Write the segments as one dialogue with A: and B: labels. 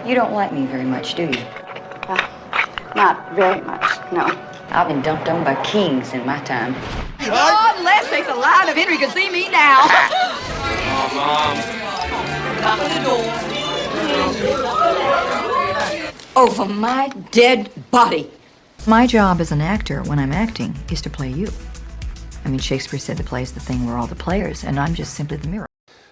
A: You don't like me very much, do you?
B: Not very much, no.
A: I've been dumped on by kings in my time.
C: God, Les takes a line if Henry can see me now.
D: Oh, Mom.
C: Come to the door. Over my dead body.
E: My job as an actor, when I'm acting, is to play you. I mean, Shakespeare said the play is the thing we're all the players, and I'm just simply the mirror.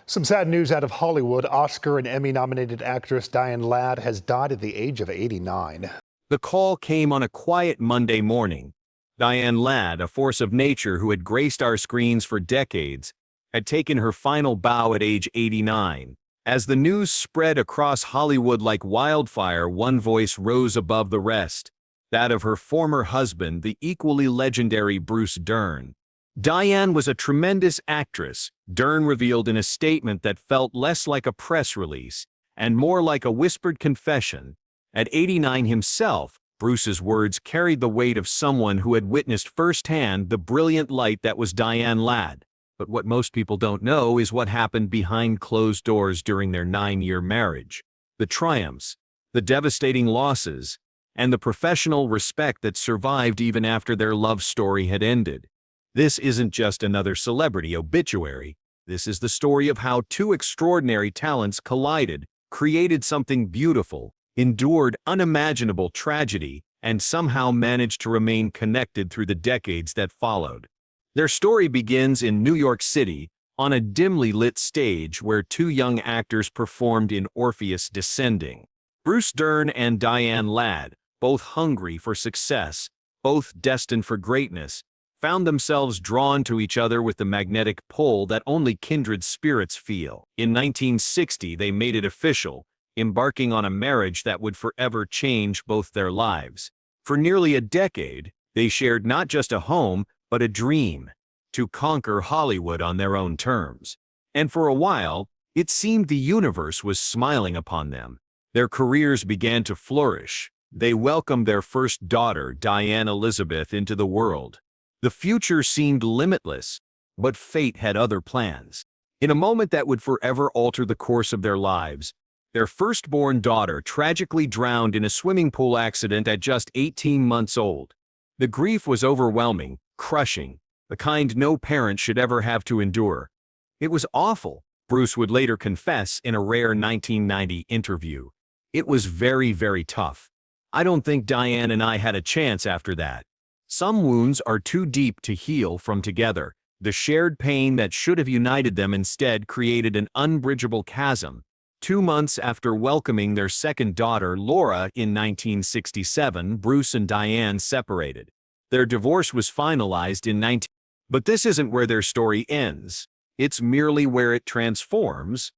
F: Some sad news out of Hollywood. Oscar and Emmy-nominated actress Diane Ladd has died at the age of 89.
G: The call came on a quiet Monday morning. Diane Ladd, a force of nature who had graced our screens for decades, had taken her final bow at age 89. As the news spread across Hollywood like wildfire, one voice rose above the rest, that of her former husband, the equally legendary Bruce Dern. Diane was a tremendous actress, Dern revealed in a statement that felt less like a press release and more like a whispered confession. At 89 himself, Bruce's words carried the weight of someone who had witnessed firsthand the brilliant light that was Diane Ladd. But what most people don't know is what happened behind closed doors during their 9-year marriage. The triumphs, the devastating losses, and the professional respect that survived even after their love story had ended. This isn't just another celebrity obituary. This is the story of how two extraordinary talents collided, created something beautiful, endured unimaginable tragedy, and somehow managed to remain connected through the decades that followed. Their story begins in New York City, on a dimly lit stage where two young actors performed in Orpheus Descending. Bruce Dern and Diane Ladd, both hungry for success, both destined for greatness, found themselves drawn to each other with the magnetic pull that only kindred spirits feel. In 1960, they made it official, embarking on a marriage that would forever change both their lives. For nearly a decade, they shared not just a home, but a dream, to conquer Hollywood on their own terms. And for a while, it seemed the universe was smiling upon them. Their careers began to flourish. They welcomed their first daughter, Diane Elizabeth, into the world. The future seemed limitless, but fate had other plans. In a moment that would forever alter the course of their lives, their firstborn daughter tragically drowned in a swimming pool accident at just 18 months old. The grief was overwhelming, crushing, the kind no parent should ever have to endure. It was awful, Bruce would later confess in a rare 1990 interview. It was very, very tough. I don't think Diane and I had a chance after that. Some wounds are too deep to heal from together. The shared pain that should have united them instead created an unbridgeable chasm. 2 months after welcoming their second daughter, Laura, in 1967, Bruce and Diane separated. Their divorce was finalized in 19... But this isn't where their story ends. It's merely where it transforms.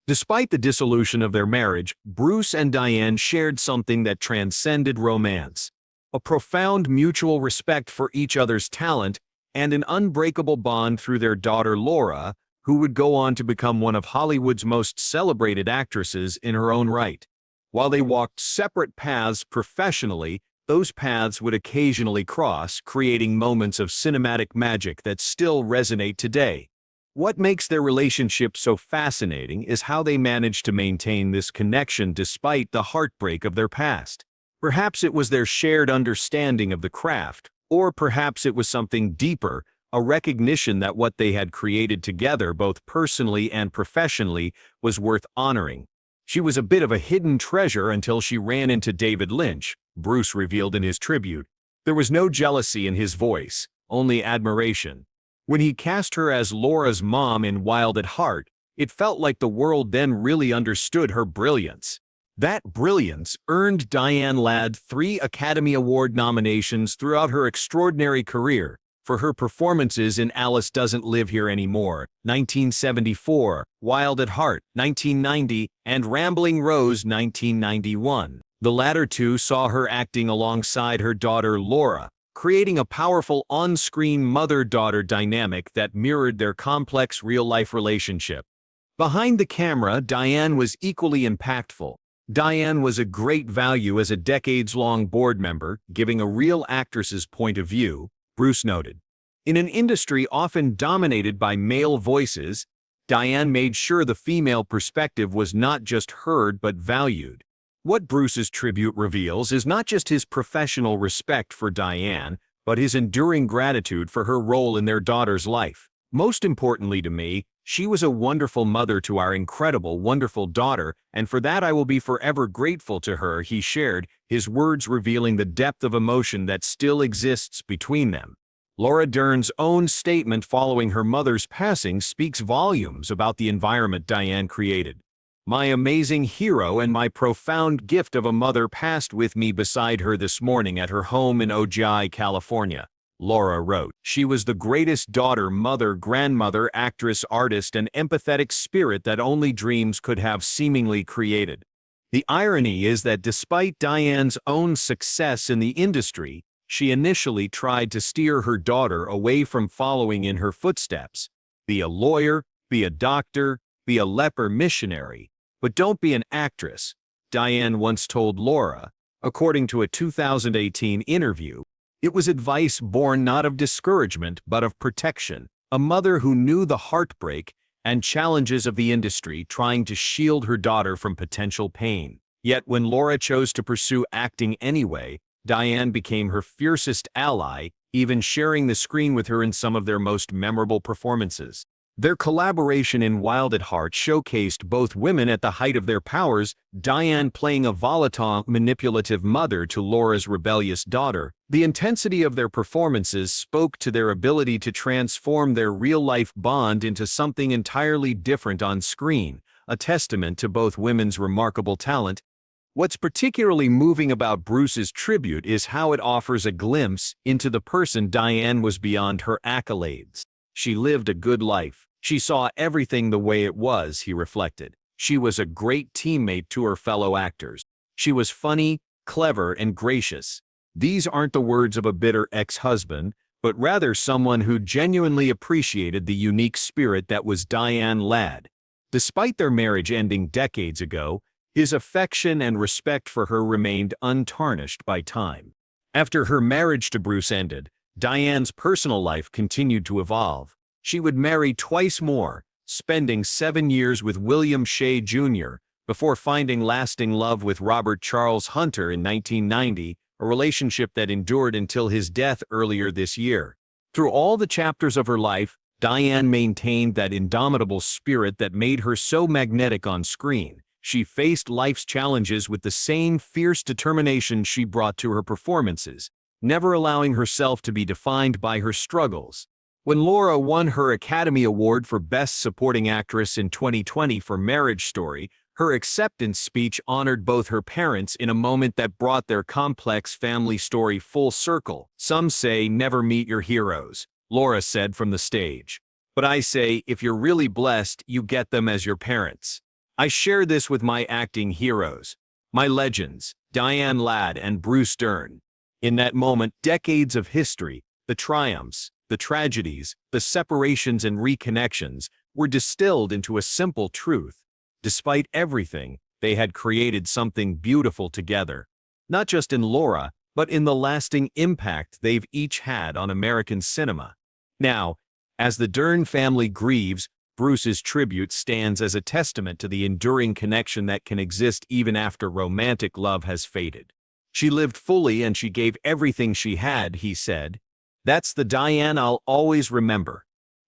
G: Despite the dissolution of their marriage, Bruce and Diane shared something that transcended romance. A profound mutual respect for each other's talent and an unbreakable bond through their daughter Laura, who would go on to become one of Hollywood's most celebrated actresses in her own right. While they walked separate paths professionally, those paths would occasionally cross, creating moments of cinematic magic that still resonate today. What makes their relationship so fascinating is how they managed to maintain this connection despite the heartbreak of their past. Perhaps it was their shared understanding of the craft, or perhaps it was something deeper, a recognition that what they had created together, both personally and professionally, was worth honoring. She was a bit of a hidden treasure until she ran into David Lynch, Bruce revealed in his tribute. There was no jealousy in his voice, only admiration. When he cast her as Laura's mom in Wild at Heart, it felt like the world then really understood her brilliance. That brilliance earned Diane Ladd 3 Academy Award nominations throughout her extraordinary career, for her performances in Alice Doesn't Live Here Anymore, 1974, Wild at Heart, 1990, and Rambling Rose, 1991. The latter two saw her acting alongside her daughter Laura, creating a powerful on-screen mother-daughter dynamic that mirrored their complex real-life relationship. Behind the camera, Diane was equally impactful. Diane was a great value as a decades-long board member, giving a real actress's point of view, Bruce noted. In an industry often dominated by male voices, Diane made sure the female perspective was not just heard but valued. What Bruce's tribute reveals is not just his professional respect for Diane, but his enduring gratitude for her role in their daughter's life. Most importantly to me, she was a wonderful mother to our incredible, wonderful daughter, and for that I will be forever grateful to her, he shared, his words revealing the depth of emotion that still exists between them. Laura Dern's own statement following her mother's passing speaks volumes about the environment Diane created. My amazing hero and my profound gift of a mother passed with me beside her this morning at her home in Ojai, California, Laura wrote. She was the greatest daughter, mother, grandmother, actress, artist, and empathetic spirit that only dreams could have seemingly created. The irony is that despite Diane's own success in the industry, she initially tried to steer her daughter away from following in her footsteps. Be a lawyer, be a doctor, be a leper missionary, but don't be an actress, Diane once told Laura. According to a 2018 interview, it was advice born not of discouragement but of protection. A mother who knew the heartbreak and challenges of the industry, trying to shield her daughter from potential pain. Yet when Laura chose to pursue acting anyway, Diane became her fiercest ally, even sharing the screen with her in some of their most memorable performances. Their collaboration in Wild at Heart showcased both women at the height of their powers, Diane playing a volatile, manipulative mother to Laura's rebellious daughter. The intensity of their performances spoke to their ability to transform their real-life bond into something entirely different on screen, a testament to both women's remarkable talent. What's particularly moving about Bruce's tribute is how it offers a glimpse into the person Diane was beyond her accolades. She lived a good life. She saw everything the way it was, he reflected. She was a great teammate to her fellow actors. She was funny, clever, and gracious. These aren't the words of a bitter ex-husband, but rather someone who genuinely appreciated the unique spirit that was Diane Ladd. Despite their marriage ending decades ago, his affection and respect for her remained untarnished by time. After her marriage to Bruce ended, Diane's personal life continued to evolve. She would marry twice more, spending 7 years with William Shea Jr., before finding lasting love with Robert Charles Hunter in 1990, a relationship that endured until his death earlier this year. Through all the chapters of her life, Diane maintained that indomitable spirit that made her so magnetic on screen. She faced life's challenges with the same fierce determination she brought to her performances, never allowing herself to be defined by her struggles. When Laura won her Academy Award for Best Supporting Actress in 2020 for Marriage Story, her acceptance speech honored both her parents in a moment that brought their complex family story full circle. Some say never meet your heroes, Laura said from the stage. But I say if you're really blessed, you get them as your parents. I share this with my acting heroes, my legends, Diane Ladd and Bruce Dern. In that moment, decades of history, the triumphs, the tragedies, the separations and reconnections were distilled into a simple truth. Despite everything, they had created something beautiful together, not just in Laura, but in the lasting impact they've each had on American cinema. Now, as the Dern family grieves, Bruce's tribute stands as a testament to the enduring connection that can exist even after romantic love has faded. She lived fully and she gave everything she had, he said. That's the Diane I'll always remember.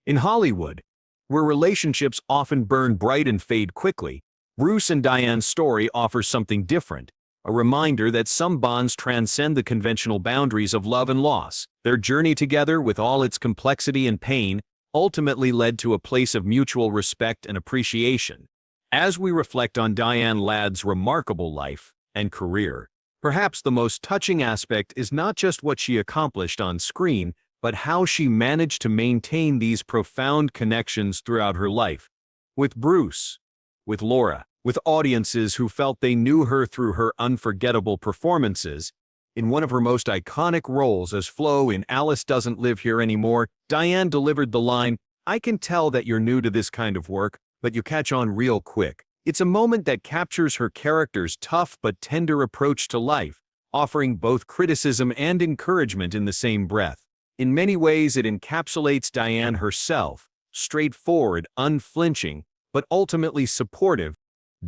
G: In Hollywood, where relationships often burn bright and fade quickly, Bruce and Diane's story offers something different, a reminder that some bonds transcend the conventional boundaries of love and loss. Their journey together, with all its complexity and pain, ultimately led to a place of mutual respect and appreciation. As we reflect on Diane Ladd's remarkable life and career, perhaps the most touching aspect is not just what she accomplished on screen, but how she managed to maintain these profound connections throughout her life. With Bruce, with Laura, with audiences who felt they knew her through her unforgettable performances. In one of her most iconic roles as Flo in Alice Doesn't Live Here Anymore, Diane delivered the line, "I can tell that you're new to this kind of work, but you catch on real quick." It's a moment that captures her character's tough but tender approach to life, offering both criticism and encouragement in the same breath. In many ways, it encapsulates Diane herself, straightforward, unflinching, but ultimately supportive.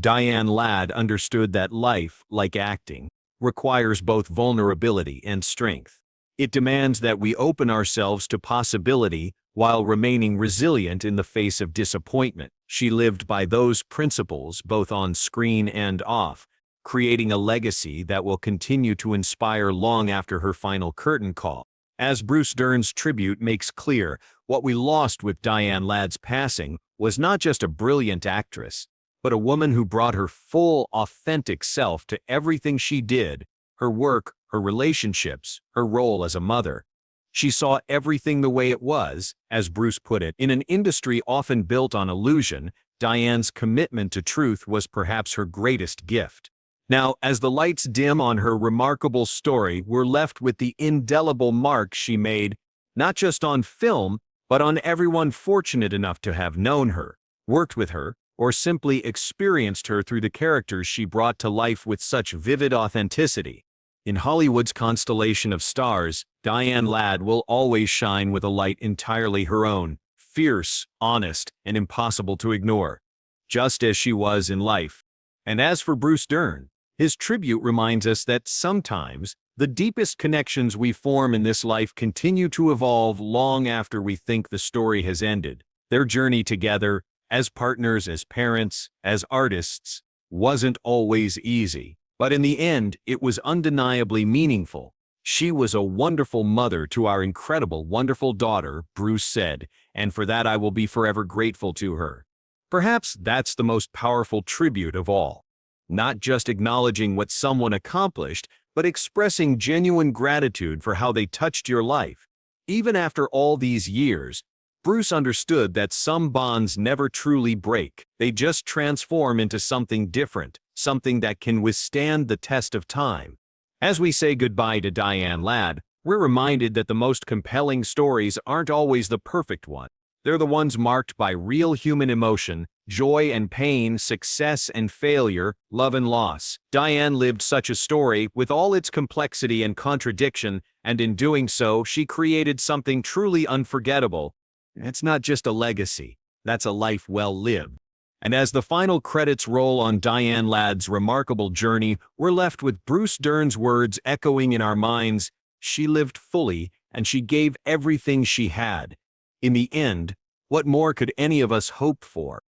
G: Diane Ladd understood that life, like acting, requires both vulnerability and strength. It demands that we open ourselves to possibility while remaining resilient in the face of disappointment. She lived by those principles both on screen and off, creating a legacy that will continue to inspire long after her final curtain call. As Bruce Dern's tribute makes clear, what we lost with Diane Ladd's passing was not just a brilliant actress, but a woman who brought her full, authentic self to everything she did, her work, her relationships, her role as a mother. She saw everything the way it was, as Bruce put it. In an industry often built on illusion, Diane's commitment to truth was perhaps her greatest gift. Now, as the lights dim on her remarkable story, we're left with the indelible mark she made, not just on film, but on everyone fortunate enough to have known her, worked with her, or simply experienced her through the characters she brought to life with such vivid authenticity. In Hollywood's constellation of stars, Diane Ladd will always shine with a light entirely her own, fierce, honest, and impossible to ignore, just as she was in life. And as for Bruce Dern, his tribute reminds us that sometimes the deepest connections we form in this life continue to evolve long after we think the story has ended. Their journey together, as partners, as parents, as artists, wasn't always easy. But in the end, it was undeniably meaningful. She was a wonderful mother to our incredible, wonderful daughter, Bruce said, and for that I will be forever grateful to her. Perhaps that's the most powerful tribute of all. Not just acknowledging what someone accomplished, but expressing genuine gratitude for how they touched your life. Even after all these years, Bruce understood that some bonds never truly break. They just transform into something different, something that can withstand the test of time. As we say goodbye to Diane Ladd, we're reminded that the most compelling stories aren't always the perfect one. They're the ones marked by real human emotion, joy and pain, success and failure, love and loss. Diane lived such a story with all its complexity and contradiction, and in doing so, she created something truly unforgettable. It's not just a legacy, that's a life well lived. And as the final credits roll on Diane Ladd's remarkable journey, we're left with Bruce Dern's words echoing in our minds. She lived fully, and she gave everything she had. In the end, what more could any of us hope for?